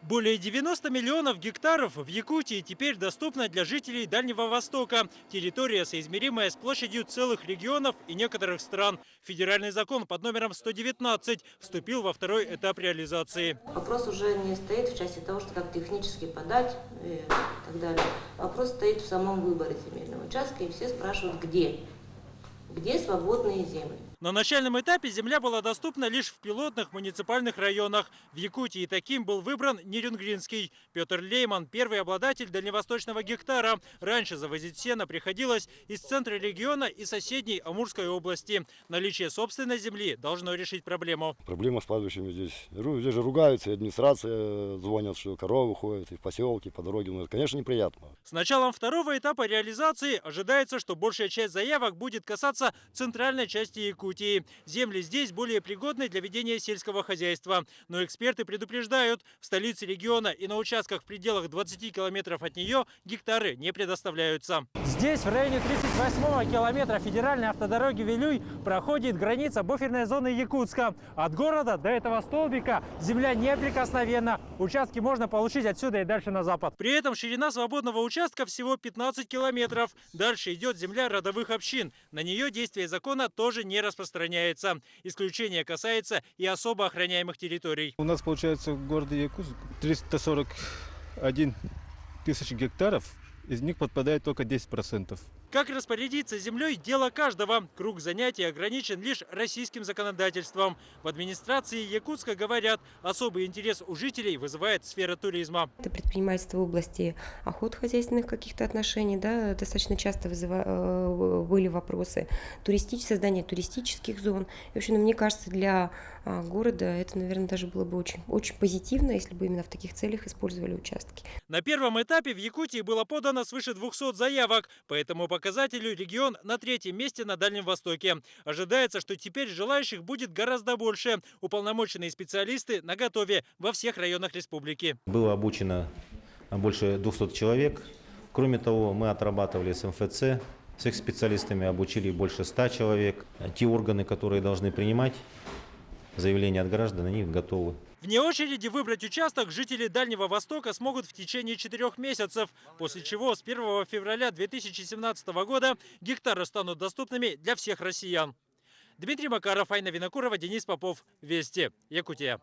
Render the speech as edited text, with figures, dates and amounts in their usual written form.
Более 90 миллионов гектаров в Якутии теперь доступно для жителей Дальнего Востока. Территория, соизмеримая с площадью целых регионов и некоторых стран. Федеральный закон под номером 119 вступил во второй этап реализации. Вопрос уже не стоит в части того, что как технически подать и так далее. Вопрос стоит в самом выборе земельного участка, и все спрашивают, где? Где свободные земли? На начальном этапе земля была доступна лишь в пилотных муниципальных районах. В Якутии таким был выбран Нерюнгринский. Петр Лейман – первый обладатель дальневосточного гектара. Раньше завозить сено приходилось из центра региона и соседней Амурской области. Наличие собственной земли должно решить проблему. Проблема с пастбищами здесь. Здесь же ругаются, и администрация звонят, что коровы ходят, и в поселке, по дороге. Ну, это, конечно, неприятно. С началом второго этапа реализации ожидается, что большая часть заявок будет касаться центральной части Якутии. Земли здесь более пригодны для ведения сельского хозяйства. Но эксперты предупреждают, в столице региона и на участках в пределах 20 километров от нее гектары не предоставляются. Здесь, в районе 38-го километра федеральной автодороги Вилюй, проходит граница буферной зоны Якутска. От города до этого столбика земля неприкосновенна. Участки можно получить отсюда и дальше на запад. При этом ширина свободного участка всего 15 километров. Дальше идет земля родовых общин. На нее действие закона тоже не распространяется. Исключение касается и особо охраняемых территорий. У нас получается в городе Якутск 341 тысяч гектаров. Из них подпадает только 10%. Как распорядиться землей – дело каждого. Круг занятий ограничен лишь российским законодательством. В администрации Якутска говорят, особый интерес у жителей вызывает сфера туризма. Это предпринимательство в области охотхозяйственных каких-то отношений, да, достаточно часто были вопросы создания туристических зон. И, в общем, мне кажется, для города это, наверное, даже было бы очень позитивно, если бы именно в таких целях использовали участки. На первом этапе в Якутии было подано свыше 200 заявок. По этому показателю регион на 3-м месте на Дальнем Востоке. Ожидается, что теперь желающих будет гораздо больше. Уполномоченные специалисты наготове во всех районах республики. Было обучено больше 200 человек. Кроме того, мы отрабатывали с МФЦ. С их специалистами обучили больше 100 человек. Те органы, которые должны принимать заявления от граждан, они готовы. Вне очереди выбрать участок жители Дальнего Востока смогут в течение 4 месяцев, после чего с 1 февраля 2017 года гектары станут доступными для всех россиян. Дмитрий Макаров, Айна Винокурова, Денис Попов. Вести. Якутия.